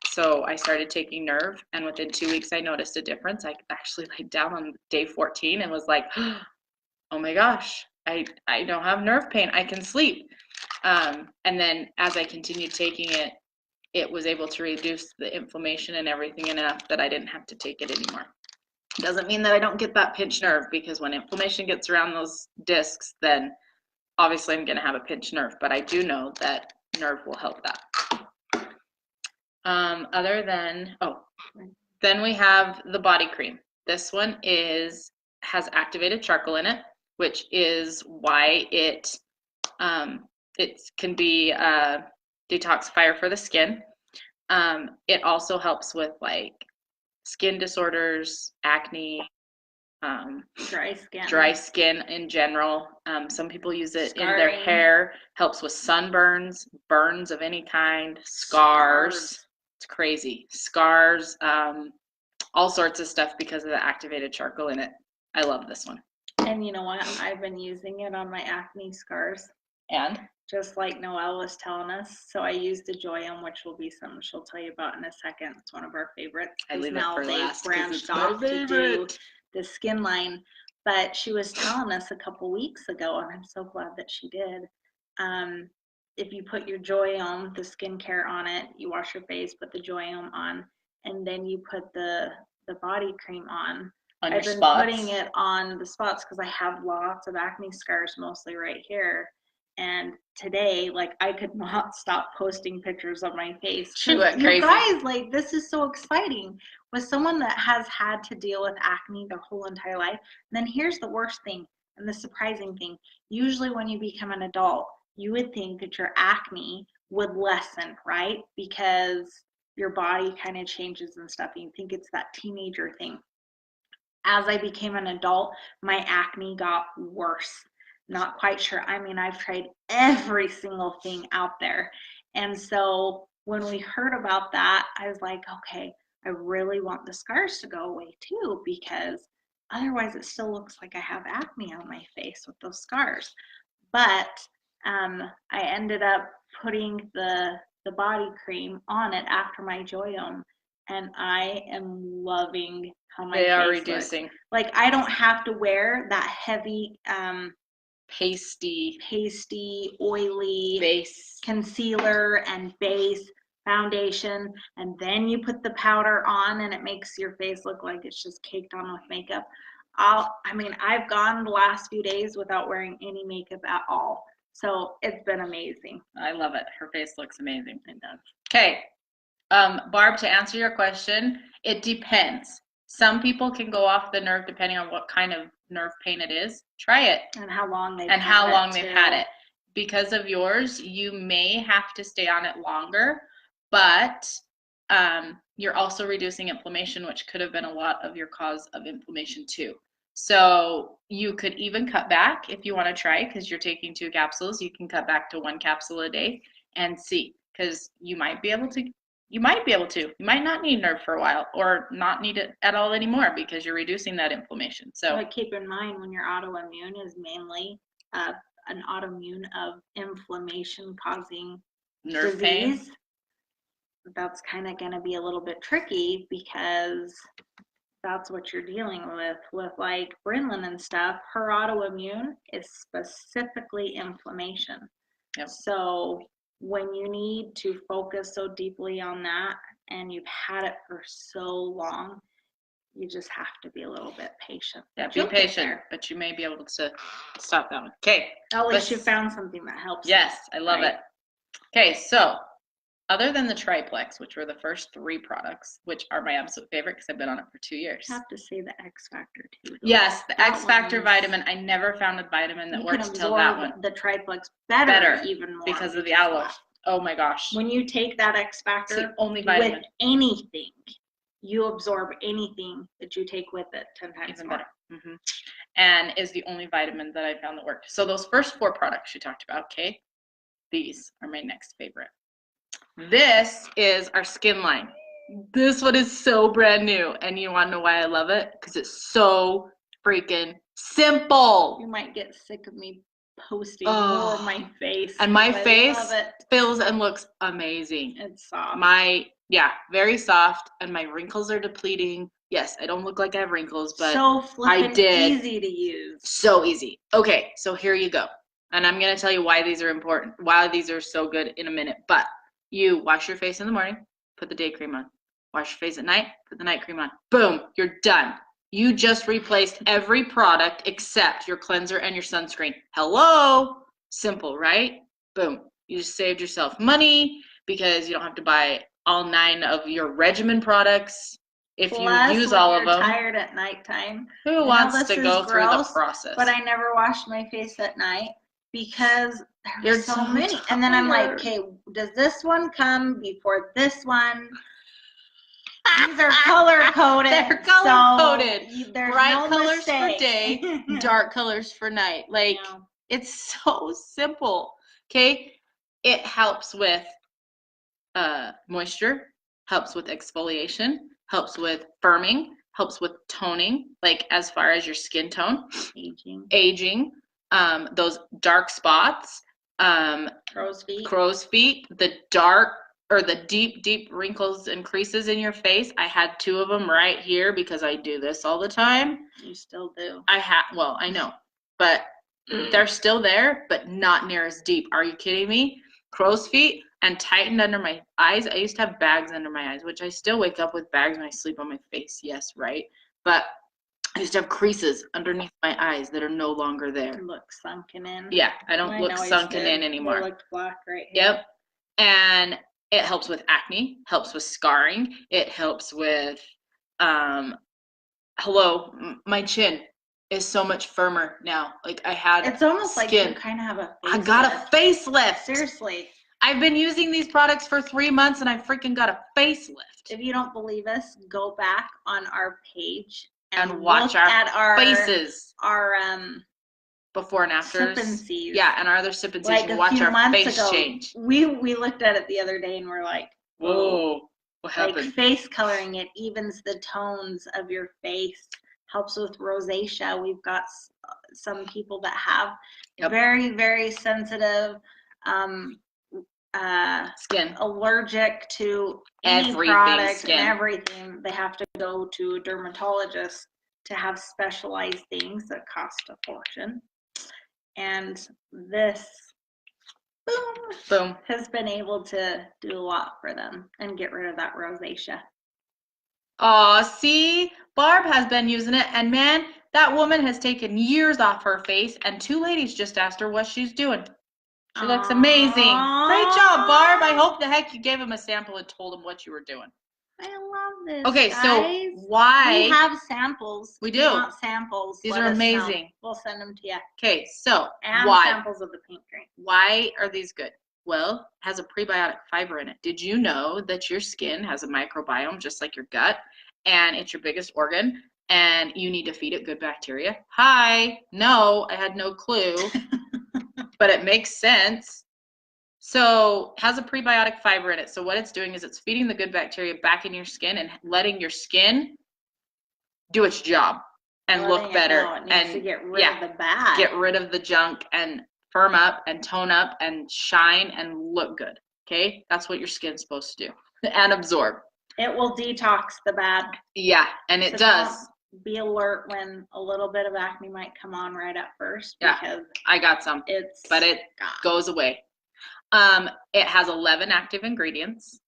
So I started taking Nerve, and within 2 weeks, I noticed a difference. I actually laid down on day 14 and was like, oh my gosh, I don't have nerve pain. I can sleep. And then as I continued taking it, it was able to reduce the inflammation and everything enough that I didn't have to take it anymore. Doesn't mean that I don't get that pinched nerve, because when inflammation gets around those discs, then obviously I'm going to have a pinched nerve, but I do know that Nerve will help that. Then we have the body cream. This one has activated charcoal in it, which is why it can be a detoxifier for the skin. It also helps with like skin disorders, acne, dry skin in general. Some people use it in their hair. Helps with sunburns, burns of any kind, scars. It's crazy. Scars, all sorts of stuff because of the activated charcoal in it. I love this one. And you know what? I've been using it on my acne scars. And? Just like Noelle was telling us. So I used the Joyum, which will be something she'll tell you about in a second. It's one of our favorites. I leave now it for last branched off to do the skin line. But she was telling us a couple weeks ago, and I'm so glad that she did. If you put your Joyum, the skincare on it, you wash your face, put the Joyum on, and then you put the body cream on. I've been putting it on the spots because I have lots of acne scars, mostly right here. And today, like, I could not stop posting pictures of my face. She went crazy. You guys, like, this is so exciting. With someone that has had to deal with acne their whole entire life. And then here's the worst thing and the surprising thing. Usually when you become an adult, you would think that your acne would lessen, right? Because your body kind of changes and stuff. And you think it's that teenager thing. As I became an adult, my acne got worse. Not quite sure. I mean, I've tried every single thing out there. And so when we heard about that, I was like, okay, I really want the scars to go away too, because otherwise it still looks like I have acne on my face with those scars. But I ended up putting the body cream on it after my Joyum, and I am loving how my face are reducing. Looks. Like, I don't have to wear that heavy pasty, oily base concealer and base foundation, and then you put the powder on and it makes your face look like it's just caked on with makeup. I've gone the last few days without wearing any makeup at all. So it's been amazing. I love it. Her face looks amazing. It does. Okay. Barb, to answer your question, it depends. Some people can go off the nerve depending on what kind of nerve pain it is. Try it. And how long they've had it. Because of yours, you may have to stay on it longer, but you're also reducing inflammation, which could have been a lot of your cause of inflammation too. So you could even cut back if you want to try, because you're taking 2 capsules. You can cut back to 1 capsule a day and see, because you might be able to. You might not need Nerve for a while, or not need it at all anymore, because you're reducing that inflammation. So but keep in mind, when your autoimmune is mainly an autoimmune of inflammation causing nerve pain. disease, that's kind of going to be a little bit tricky, because that's what you're dealing with like Brinlin and stuff. Her autoimmune is specifically inflammation. Yep. So when you need to focus so deeply on that, and you've had it for so long, you just have to be a little bit patient. Yeah, be patient, but you may be able to stop that one. Okay. At least you found something that helps. Yes, I love it. Okay, so other than the Triplex, which were the first 3 products, which are my absolute favorite because I've been on it for 2 years. You have to say the X Factor too. Yes, the X Factor vitamin. I never found a vitamin that worked until that one. The Triplex better even more because of the aloe. Oh my gosh. When you take that X Factor, it's the only vitamin. With anything, you absorb anything that you take with it 10 times even more. Better. Mm-hmm. And is the only vitamin that I found that worked. So those first 4 products you talked about, okay, these are my next favorite. This is our skin line. This one is so brand new, and you want to know why I love it? Because it's so freaking simple. You might get sick of me posting more of my face. And my face feels and looks amazing. It's soft. Very soft, and my wrinkles are depleting. Yes, I don't look like I have wrinkles, but so easy to use. So easy. Okay, so here you go. And I'm going to tell you why these are important, why these are so good in a minute. But you wash your face in the morning, put the day cream on. Wash your face at night, put the night cream on. Boom, you're done. You just replaced every product except your cleanser and your sunscreen. Hello? Simple, right? Boom. You just saved yourself money because you don't have to buy all 9 of your regimen products if you use all of them. You're tired at nighttime. Who wants to go through the process? But I never wash my face at night because there's so many. And then I'm like, okay, does this one come before this one? These are color coded. They're color coded. Bright colors mistake. for day, dark colors for night. Like, it's so simple. Okay, it helps with moisture, helps with exfoliation, helps with firming, helps with toning. Like as far as your skin tone, aging, those dark spots, crow's feet, the dark. Or the deep wrinkles and creases in your face. I had 2 of them right here because I do this all the time. You still do. I know. But they're still there, but not near as deep. Are you kidding me? Crow's feet and tightened under my eyes. I used to have bags under my eyes, which I still wake up with bags when I sleep on my face. Yes, right? But I used to have creases underneath my eyes that are no longer there. You look sunken in. Yeah, I don't look sunken in anymore. You look black right here. Yep. And it helps with acne, helps with scarring. It helps with, my chin is so much firmer now. Like I had It's almost skin. like you kind of have a facelift. I got a facelift. Seriously. I've been using these products for 3 months and I freaking got a facelift. If you don't believe us, go back on our page and watch our faces. Our before and afters. Sip and sees. Yeah, and our other sip and sees. Watch our face change. We looked at it the other day and we're like, whoa, what happened? Like face coloring, it evens the tones of your face, helps with rosacea. We've got some people that have very, very sensitive skin, allergic to any product and everything. They have to go to a dermatologist to have specialized things that cost a fortune. And this boom has been able to do a lot for them and get rid of that rosacea. Oh, see, Barb has been using it, and man, that woman has taken years off her face, and 2 ladies just asked her what she's doing. She looks amazing. Great job, Barb. I hope the heck you gave him a sample and told him what you were doing. I love this. Okay, guys. So why? We have samples. We do. If you want samples. These are amazing. We'll send them to you. Okay, so and why? Samples of the pink drink. Why are these good? Well, it has a prebiotic fiber in it. Did you know that your skin has a microbiome just like your gut, and it's your biggest organ? and you need to feed it good bacteria. Hi. No, I had no clue, but it makes sense. So it has a prebiotic fiber in it. So what it's doing is it's feeding the good bacteria back in your skin and letting your skin do its job and look better. And to get rid of the bad. Get rid of the junk and firm up and tone up and shine and look good. Okay? That's what your skin's supposed to do. And absorb. It will detox the bad. Yeah, and it does. Be alert when a little bit of acne might come on right at first. Yeah, because I got some. But it goes away. It has 11 active ingredients.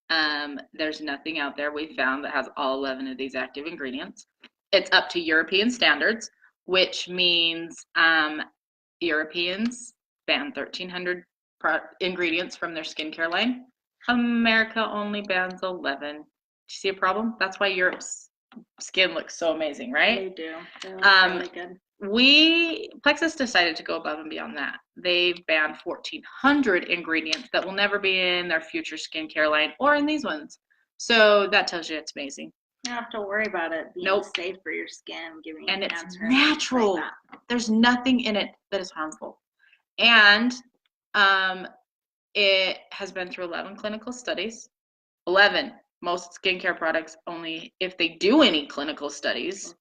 There's nothing out there we found that has all 11 of these active ingredients. It's up to European standards, which means Europeans ban 1,300 ingredients from their skincare line. America only bans 11. Do you see a problem? That's why Europe's skin looks so amazing, right? They do. They look really good. Plexus decided to go above and beyond that. They've banned 1,400 ingredients that will never be in their future skincare line or in these ones. So that tells you it's amazing. You don't have to worry about it being safe for your skin, giving you cancer. And it's natural. Like there's nothing in it that is harmful. And it has been through 11 clinical studies. 11. Most skincare products only, if they do any clinical studies,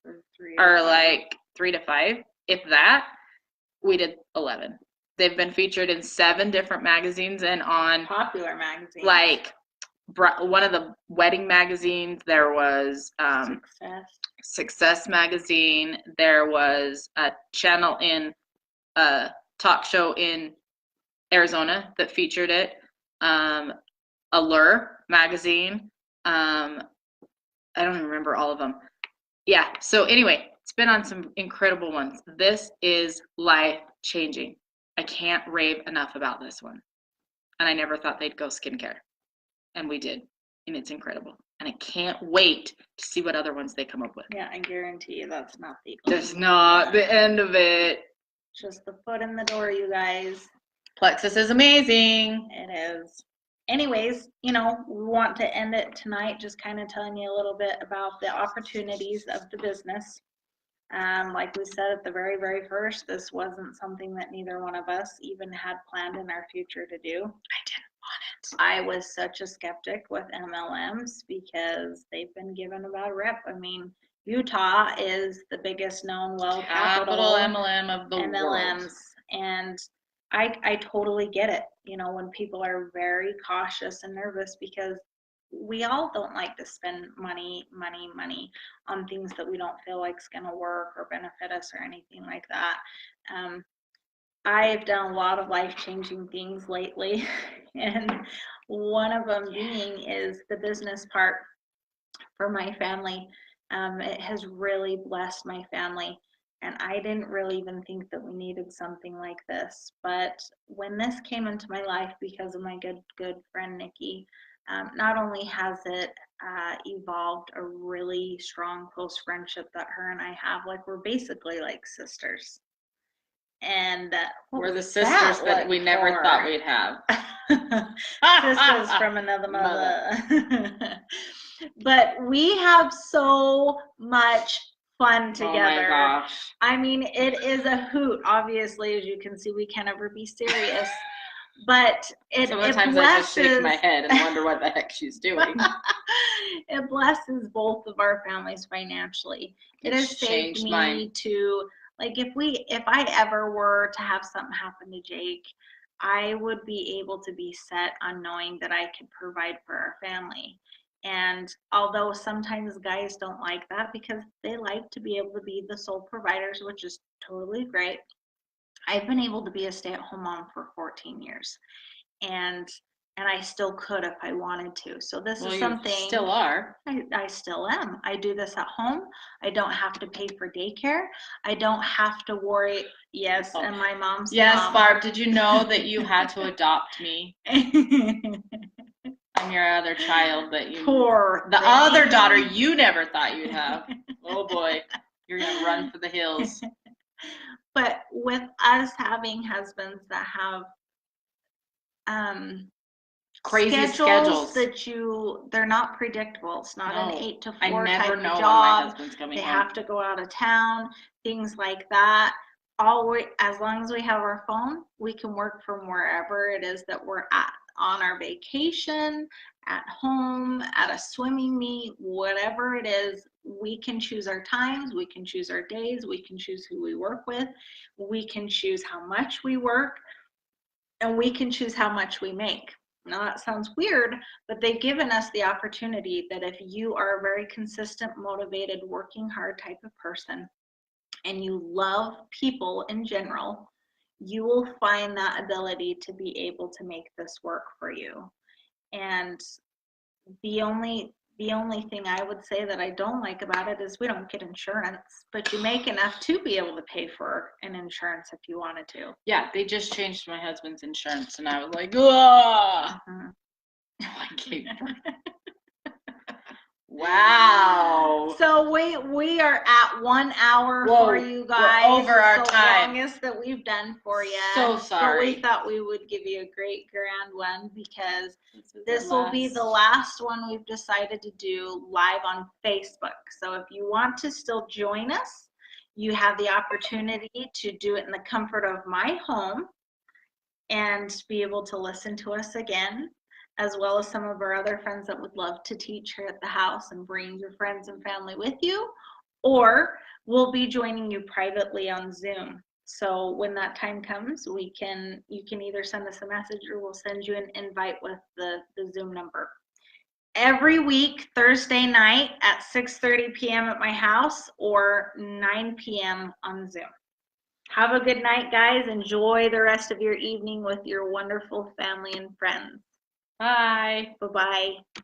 are like 3 to 5. If that, we did 11. They've been featured in 7 different magazines and on popular magazines. Like one of the wedding magazines, there was Success magazine. There was a channel in a talk show in Arizona that featured it. Allure magazine. I don't even remember all of them. Yeah. So anyway, it's been on some incredible ones. This is life-changing. I can't rave enough about this one. And I never thought they'd go skincare. And we did. And it's incredible. And I can't wait to see what other ones they come up with. Yeah, I guarantee you that's not the end. That's not the end of it. Just the foot in the door, you guys. Plexus is amazing. It is. Anyways, we want to end it tonight just kind of telling you a little bit about the opportunities of the business. Like we said at the very, very first, this wasn't something that neither one of us even had planned in our future to do. I didn't want it. I was such a skeptic with MLMs because they've been given a bad rep. I mean, Utah is the biggest known capital MLM of the MLMs, world. And I totally get it, when people are very cautious and nervous because we all don't like to spend money on things that we don't feel like is going to work or benefit us or anything like that. I've done a lot of life-changing things lately, and one of them being is the business part for my family. It has really blessed my family. And I didn't really even think that we needed something like this. But when this came into my life because of my good friend, Nikki, not only has it evolved a really strong, close friendship that her and I have, like we're basically like sisters. And we're the sisters that we never thought we'd have. Sisters from another mother. But we have so much fun together. Oh my gosh. I mean, it is a hoot. Obviously, as you can see, we can never be serious. But sometimes I just shake my head and wonder what the heck she's doing. It blesses both of our families financially. It has saved me to, like, if I ever were to have something happen to Jake, I would be able to be set on knowing that I could provide for our family. And although sometimes guys don't like that because they like to be able to be the sole providers, which is totally great, I've been able to be a stay-at-home mom for 14 years. And I still could if I wanted to. So this is something. You still are. I still am. I do this at home. I don't have to pay for daycare. I don't have to worry. Yes, and my mom's mom. Barb, did you know that you had to adopt me? I'm your other child that you. Other daughter you never thought you'd have. Oh boy, you're gonna run for the hills. But with us having husbands that have crazy schedules. They're not predictable. It's not an 8 to 4 I never type know of when my job. husband's coming They home. have to go out of town, things like that. As long as we have our phone, we can work from wherever it is that we're at, on our vacation, at home, at a swimming meet, whatever it is. We can choose our times, we can choose our days, we can choose who we work with, we can choose how much we work, and we can choose how much we make. Now that sounds weird, but they've given us the opportunity that if you are a very consistent, motivated, working hard type of person, and you love people in general, you will find that ability to be able to make this work for you. And the only thing I would say that I don't like about it is we don't get insurance, but you make enough to be able to pay for an insurance if you wanted to. Yeah, they just changed my husband's insurance, and I was like, ugh. I can't. Wow. So we are at 1 hour for you guys. We're over our time. The longest that we've done for you. So sorry. But we thought we would give you a great grand one because this will be the last one we've decided to do live on Facebook. So if you want to still join us, you have the opportunity to do it in the comfort of my home and be able to listen to us again, as well as some of our other friends that would love to teach here at the house, and bring your friends and family with you, or we'll be joining you privately on Zoom. So when that time comes, you can either send us a message or we'll send you an invite with the Zoom number. Every week, Thursday night at 6:30 p.m. at my house or 9 p.m. on Zoom. Have a good night, guys. Enjoy the rest of your evening with your wonderful family and friends. Bye. Bye-bye.